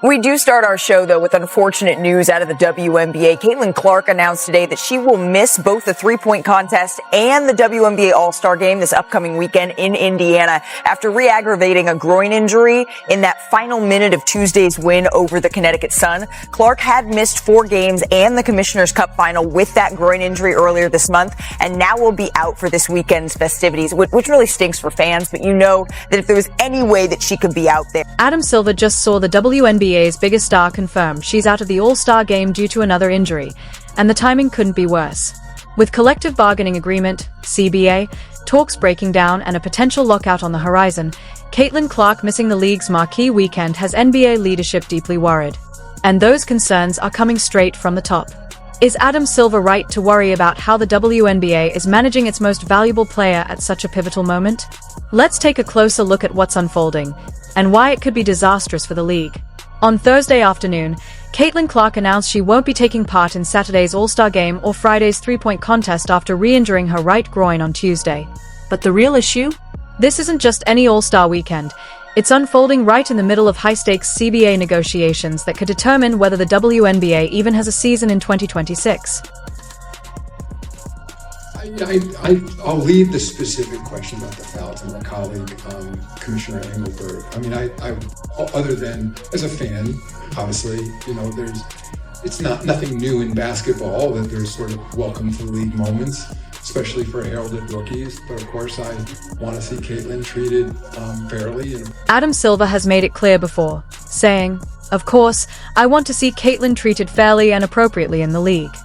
We do start our show, though, with unfortunate news out of the WNBA. Caitlin Clark announced today that she will miss both the three-point contest and the WNBA All-Star Game this upcoming weekend in Indiana after re-aggravating a groin injury in that final minute of Tuesday's win over the Connecticut Sun. Clark had missed 4 games and the Commissioner's Cup final with that groin injury earlier this month, and now will be out for this weekend's festivities, which really stinks for fans, but you know that if there was any way that she could be out there. Adam Silver just saw the WNBA's biggest star confirmed she's out of the All-Star game due to another injury, and the timing couldn't be worse. With collective bargaining agreement, CBA, talks breaking down and a potential lockout on the horizon, Caitlin Clark missing the league's marquee weekend has NBA leadership deeply worried. And those concerns are coming straight from the top. Is Adam Silver right to worry about how the WNBA is managing its most valuable player at such a pivotal moment? Let's take a closer look at what's unfolding, and why it could be disastrous for the league. On Thursday afternoon, Caitlin Clark announced she won't be taking part in Saturday's All-Star Game or Friday's three-point contest after re-injuring her right groin on Tuesday. But the real issue? This isn't just any All-Star weekend. It's unfolding right in the middle of high-stakes CBA negotiations that could determine whether the WNBA even has a season in 2026. I'll leave the specific question about the foul to my colleague, Commissioner Engelbert. I mean, I other than as a fan, obviously, you know, it's nothing new in basketball that there's sort of welcome to the league moments, especially for heralded rookies. But of course, I want to see Caitlin treated fairly. Adam Silver has made it clear before, saying, "Of course, I want to see Caitlin treated fairly and appropriately in the league."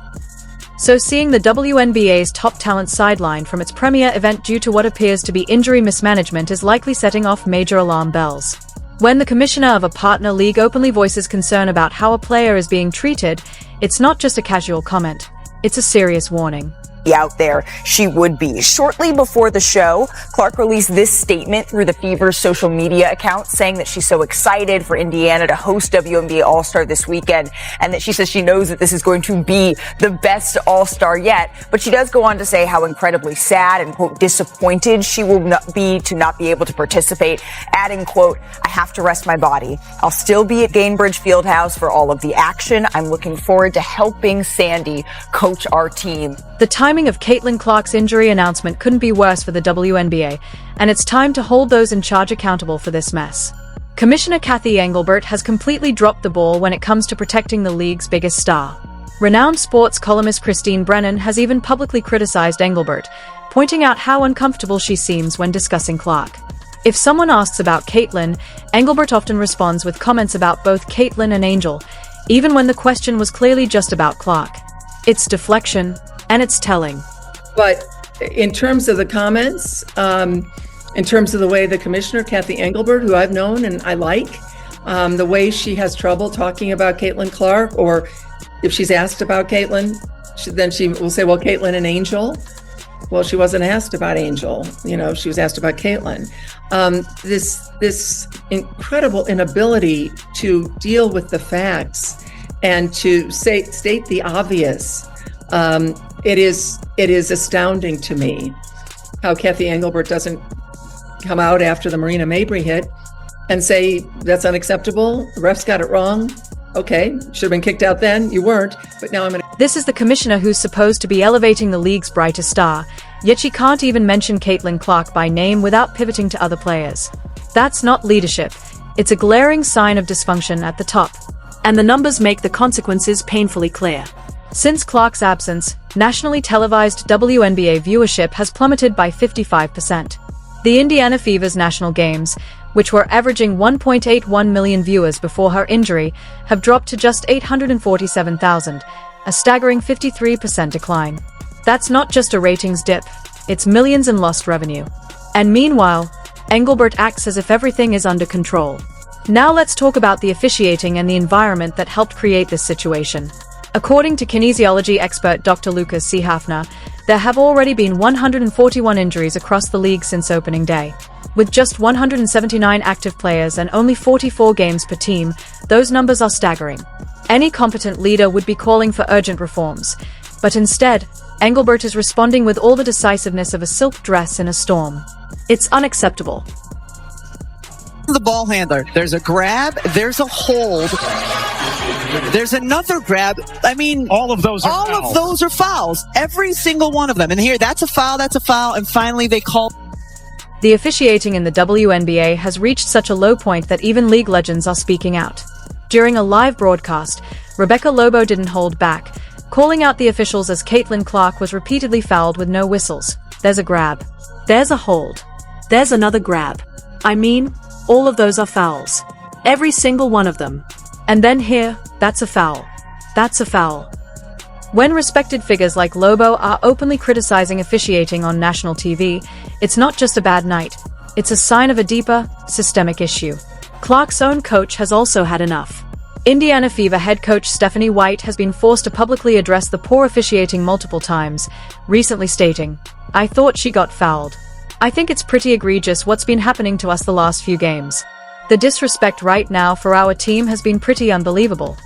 So seeing the WNBA's top talent sidelined from its premier event due to what appears to be injury mismanagement is likely setting off major alarm bells. When the commissioner of a partner league openly voices concern about how a player is being treated, it's not just a casual comment. It's a serious warning. Out there, she would be. Shortly before the show, Clark released this statement through the Fever's social media account saying that she's so excited for Indiana to host WNBA All-Star this weekend, and that she says she knows that this is going to be the best All-Star yet. But she does go on to say how incredibly sad and, quote, disappointed she will not be able to participate, adding, quote, "I have to rest my body. I'll still be at Gainbridge Fieldhouse for all of the action. I'm looking forward to helping Sandy coach our team." The timing of Caitlin Clark's injury announcement couldn't be worse for the WNBA, and it's time to hold those in charge accountable for this mess. Commissioner Cathy Engelbert has completely dropped the ball when it comes to protecting the league's biggest star. Renowned sports columnist Christine Brennan has even publicly criticized Engelbert, pointing out how uncomfortable she seems when discussing Clark. If someone asks about Caitlin, Engelbert often responds with comments about both Caitlin and Angel, even when the question was clearly just about Clark. It's deflection, and it's telling. But in terms of the comments, in terms of the way the commissioner, Cathy Engelbert, who I've known and I like, the way she has trouble talking about Caitlin Clark, or if she's asked about Caitlin, then she will say, well, Caitlin and Angel. Well, she wasn't asked about Angel, you know, she was asked about Caitlin. This incredible inability to deal with the facts and to state the obvious. It is astounding to me how Cathy Engelbert doesn't come out after the Marina Mabry hit and say, that's unacceptable, the refs got it wrong. Okay, should have been kicked out then, you weren't, but now I'm going to... This is the commissioner who's supposed to be elevating the league's brightest star, yet she can't even mention Caitlin Clark by name without pivoting to other players. That's not leadership. It's a glaring sign of dysfunction at the top. And the numbers make the consequences painfully clear. Since Clark's absence, nationally televised WNBA viewership has plummeted by 55%. The Indiana Fever's national games, which were averaging 1.81 million viewers before her injury, have dropped to just 847,000, a staggering 53% decline. That's not just a ratings dip, it's millions in lost revenue. And meanwhile, Engelbert acts as if everything is under control. Now let's talk about the officiating and the environment that helped create this situation. According to kinesiology expert Dr. Lucas C. Hafner, there have already been 141 injuries across the league since opening day. With just 179 active players and only 44 games per team, those numbers are staggering. Any competent leader would be calling for urgent reforms, but instead, Engelbert is responding with all the decisiveness of a silk dress in a storm. It's unacceptable. the ball handler. There's a grab, there's a hold, there's another grab. I mean, all of those are fouls. Every single one of them. And here, that's a foul, and finally they call. The officiating in the WNBA has reached such a low point that even league legends are speaking out. During a live broadcast, Rebecca Lobo didn't hold back, calling out the officials as Caitlin Clark was repeatedly fouled with no whistles. There's a grab. There's a hold. There's another grab. I mean, all of those are fouls. Every single one of them. And then here, that's a foul. That's a foul. When respected figures like Lobo are openly criticizing officiating on national TV, it's not just a bad night. It's a sign of a deeper, systemic issue. Clark's own coach has also had enough. Indiana Fever head coach Stephanie White has been forced to publicly address the poor officiating multiple times, recently stating, "I thought she got fouled. I think it's pretty egregious what's been happening to us the last few games. The disrespect right now for our team has been pretty unbelievable."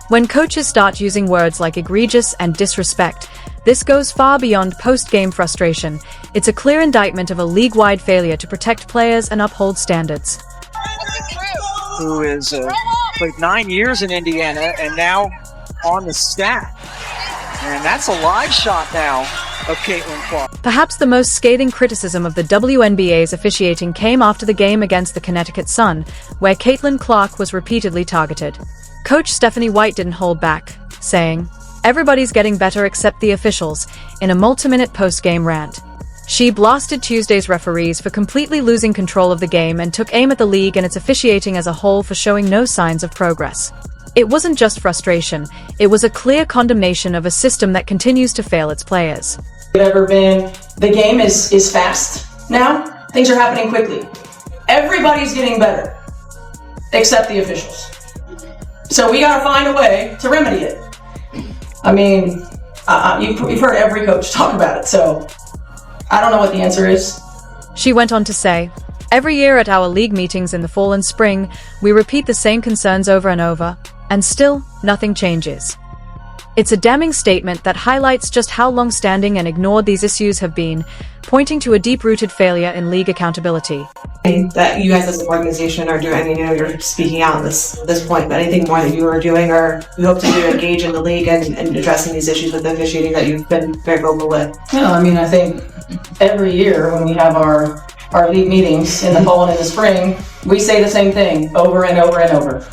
When coaches start using words like egregious and disrespect, this goes far beyond post-game frustration. It's a clear indictment of a league-wide failure to protect players and uphold standards. Who is played 9 years in Indiana and now on the staff. And that's a live shot now of Caitlin Clark. Perhaps the most scathing criticism of the WNBA's officiating came after the game against the Connecticut Sun, where Caitlin Clark was repeatedly targeted. Coach Stephanie White didn't hold back, saying, "Everybody's getting better except the officials," in a multi-minute post-game rant. She blasted Tuesday's referees for completely losing control of the game and took aim at the league and its officiating as a whole for showing no signs of progress. It wasn't just frustration, it was a clear condemnation of a system that continues to fail its players. Ever been. The game is fast now. Things are happening quickly. Everybody's getting better, except the officials. So we gotta find a way to remedy it. I mean, you've heard every coach talk about it, so I don't know what the answer is. She went on to say, "Every year at our league meetings in the fall and spring, we repeat the same concerns over and over, and still, nothing changes." It's a damning statement that highlights just how long-standing and ignored these issues have been, pointing to a deep-rooted failure in league accountability. That you guys as an organization are doing, I mean, you're speaking out at this point, but anything more that you are doing or you hope to do to engage in the league and addressing these issues with the officiating that you've been very vocal with? Yeah, I mean, I think every year when we have our league meetings in the fall and in the spring, we say the same thing over and over and over.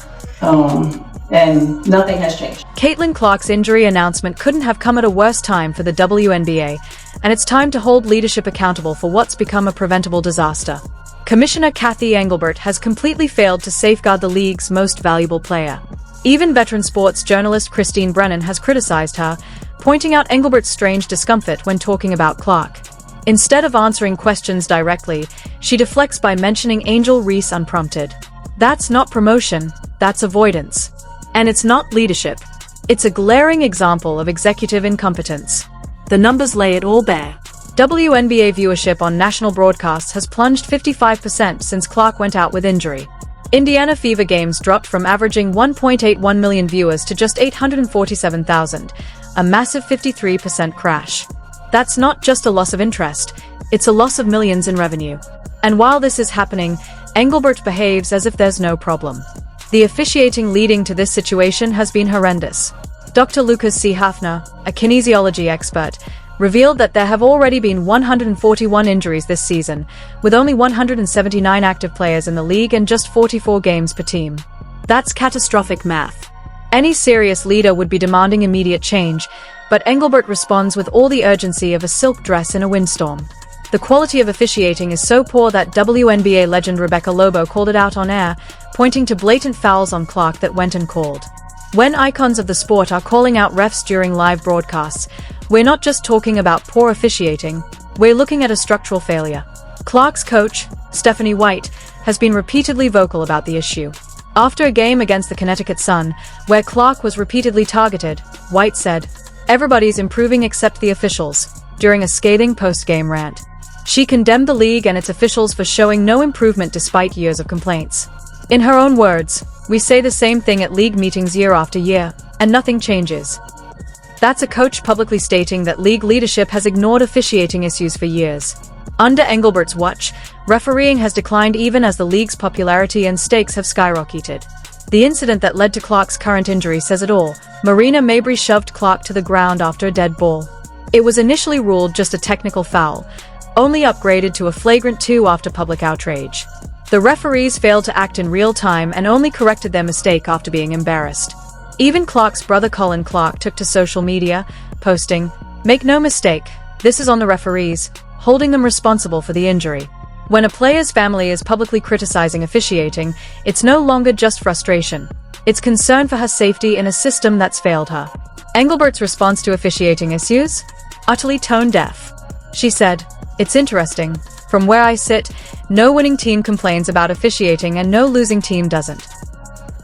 And nothing has changed. Caitlin Clark's injury announcement couldn't have come at a worse time for the WNBA, and it's time to hold leadership accountable for what's become a preventable disaster. Commissioner Cathy Engelbert has completely failed to safeguard the league's most valuable player. Even veteran sports journalist Christine Brennan has criticized her, pointing out Engelbert's strange discomfort when talking about Clark. Instead of answering questions directly, she deflects by mentioning Angel Reese unprompted. That's not promotion, that's avoidance. And it's not leadership. It's a glaring example of executive incompetence. The numbers lay it all bare. WNBA viewership on national broadcasts has plunged 55% since Clark went out with injury. Indiana Fever games dropped from averaging 1.81 million viewers to just 847,000, a massive 53% crash. That's not just a loss of interest, it's a loss of millions in revenue. And while this is happening, Engelbert behaves as if there's no problem. The officiating leading to this situation has been horrendous. Dr. Lucas C. Hafner, a kinesiology expert, revealed that there have already been 141 injuries this season, with only 179 active players in the league and just 44 games per team. That's catastrophic math. Any serious leader would be demanding immediate change, but Engelbert responds with all the urgency of a silk dress in a windstorm. The quality of officiating is so poor that WNBA legend Rebecca Lobo called it out on air, pointing to blatant fouls on Clark that went uncalled. When icons of the sport are calling out refs during live broadcasts, we're not just talking about poor officiating, we're looking at a structural failure. Clark's coach, Stephanie White, has been repeatedly vocal about the issue. After a game against the Connecticut Sun, where Clark was repeatedly targeted, White said, "Everybody's improving except the officials," during a scathing post-game rant. She condemned the league and its officials for showing no improvement despite years of complaints. In her own words, "We say the same thing at league meetings year after year, and nothing changes." That's a coach publicly stating that league leadership has ignored officiating issues for years. Under Engelbert's watch, refereeing has declined even as the league's popularity and stakes have skyrocketed. The incident that led to Clark's current injury says it all. Marina Mabrey shoved Clark to the ground after a dead ball. It was initially ruled just a technical foul, only upgraded to a flagrant 2 after public outrage. The referees failed to act in real time and only corrected their mistake after being embarrassed. Even Clark's brother Colin Clark took to social media, posting, "Make no mistake, this is on the referees, holding them responsible for the injury." When a player's family is publicly criticizing officiating, it's no longer just frustration. It's concern for her safety in a system that's failed her. Engelbert's response to officiating issues? Utterly tone-deaf. She said, "It's interesting. From where I sit, no winning team complains about officiating and no losing team doesn't."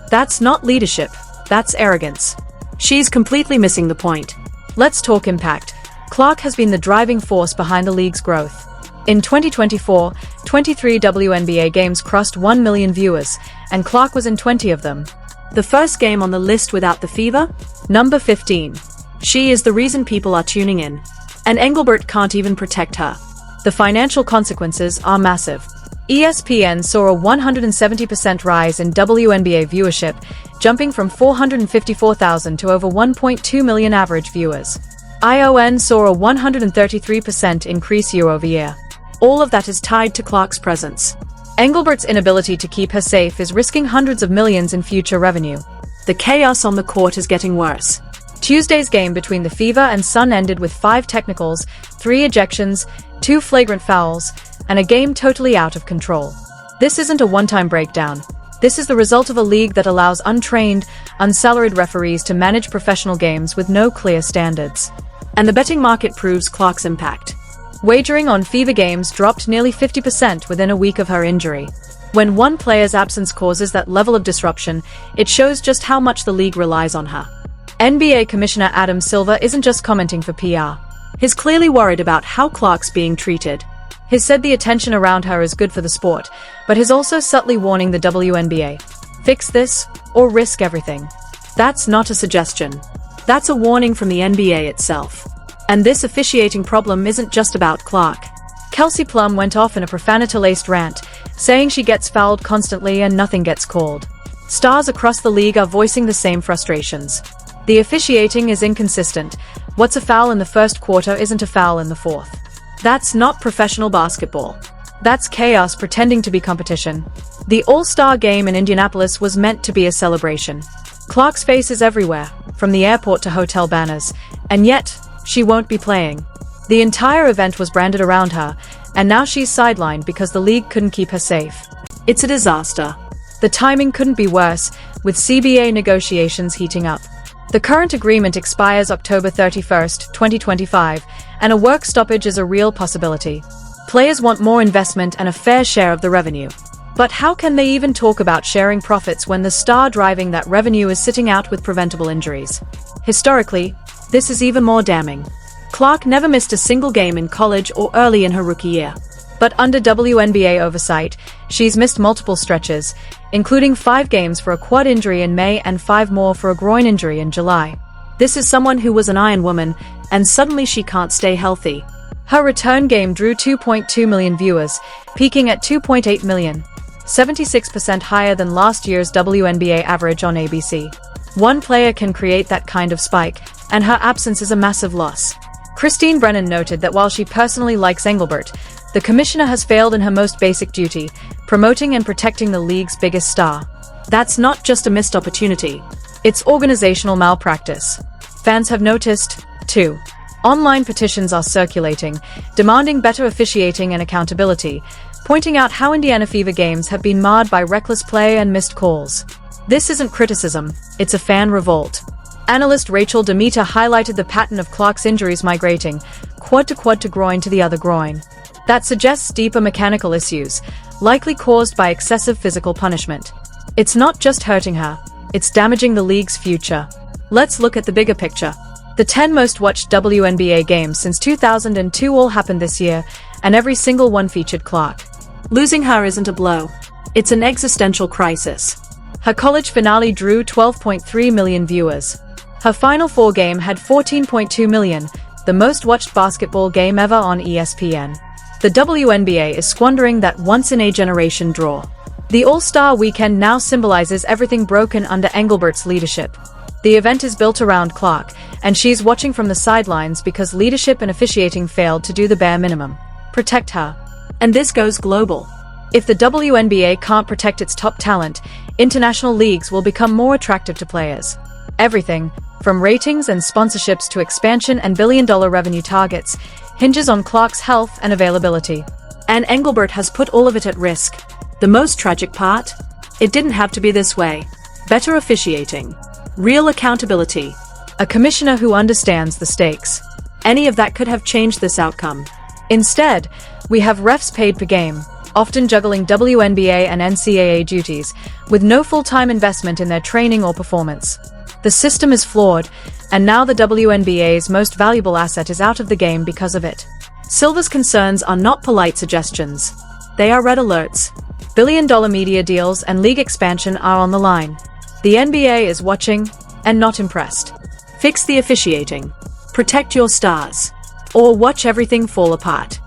That's not leadership. That's arrogance. She's completely missing the point. Let's talk impact. Clark has been the driving force behind the league's growth. In 2024, 23 WNBA games crossed 1 million viewers, and Clark was in 20 of them. The first game on the list without the fever? Number 15. She is the reason people are tuning in. And Engelbert can't even protect her. The financial consequences are massive. ESPN saw a 170% rise in WNBA viewership, jumping from 454,000 to over 1.2 million average viewers. ION saw a 133% increase year-over-year. All of that is tied to Clark's presence. Engelbert's inability to keep her safe is risking hundreds of millions in future revenue. The chaos on the court is getting worse. Tuesday's game between the Fever and Sun ended with 5 technicals, 3 ejections, 2 flagrant fouls, and a game totally out of control. This isn't a one-time breakdown. This is the result of a league that allows untrained, unsalaried referees to manage professional games with no clear standards. And the betting market proves Clark's impact. Wagering on Fever games dropped nearly 50% within a week of her injury. When one player's absence causes that level of disruption, it shows just how much the league relies on her. NBA Commissioner Adam Silver isn't just commenting for PR. He's clearly worried about how Clark's being treated. He's said the attention around her is good for the sport, but he's also subtly warning the WNBA. Fix this, or risk everything. That's not a suggestion. That's a warning from the NBA itself. And this officiating problem isn't just about Clark. Kelsey Plum went off in a profanity-laced rant, saying she gets fouled constantly and nothing gets called. Stars across the league are voicing the same frustrations. The officiating is inconsistent. What's a foul in the first quarter isn't a foul in the fourth. That's not professional basketball. That's chaos pretending to be competition. The All-Star game in Indianapolis was meant to be a celebration. Clark's face is everywhere, from the airport to hotel banners, and yet, she won't be playing. The entire event was branded around her, and now she's sidelined because the league couldn't keep her safe. It's a disaster. The timing couldn't be worse, with CBA negotiations heating up. The current agreement expires October 31st, 2025, and a work stoppage is a real possibility. Players want more investment and a fair share of the revenue. But how can they even talk about sharing profits when the star driving that revenue is sitting out with preventable injuries? Historically, this is even more damning. Clark never missed a single game in college or early in her rookie year. But under WNBA oversight, she's missed multiple stretches, including 5 games for a quad injury in May and 5 more for a groin injury in July. This is someone who was an Iron Woman, and suddenly she can't stay healthy. Her return game drew 2.2 million viewers, peaking at 2.8 million, 76% higher than last year's WNBA average on ABC. One player can create that kind of spike, and her absence is a massive loss. Christine Brennan noted that while she personally likes Engelbert, the commissioner has failed in her most basic duty, promoting and protecting the league's biggest star. That's not just a missed opportunity. It's organizational malpractice. Fans have noticed, too. Online petitions are circulating, demanding better officiating and accountability, pointing out how Indiana Fever games have been marred by reckless play and missed calls. This isn't criticism, it's a fan revolt. Analyst Rachel Demeter highlighted the pattern of Clark's injuries migrating, quad to groin to the other groin. That suggests deeper mechanical issues, likely caused by excessive physical punishment. It's not just hurting her, it's damaging the league's future. Let's look at the bigger picture. The 10 most watched WNBA games since 2002 all happened this year, and every single one featured Clark. Losing her isn't a blow. It's an existential crisis. Her college finale drew 12.3 million viewers. Her Final Four game had 14.2 million, the most watched basketball game ever on ESPN. The WNBA is squandering that once-in-a-generation draw. The All-Star Weekend now symbolizes everything broken under Engelbert's leadership. The event is built around Clark, and she's watching from the sidelines because leadership and officiating failed to do the bare minimum. Protect her. And this goes global. If the WNBA can't protect its top talent, international leagues will become more attractive to players. Everything, from ratings and sponsorships to expansion and billion-dollar revenue targets, hinges on Clark's health and availability. And Engelbert has put all of it at risk. The most tragic part? It didn't have to be this way. Better officiating. Real accountability. A commissioner who understands the stakes. Any of that could have changed this outcome. Instead, we have refs paid per game, often juggling WNBA and NCAA duties, with no full-time investment in their training or performance. The system is flawed, and now the WNBA's most valuable asset is out of the game because of it. Silver's concerns are not polite suggestions. They are red alerts. Billion-dollar media deals and league expansion are on the line. The NBA is watching, and not impressed. Fix the officiating. Protect your stars. Or watch everything fall apart.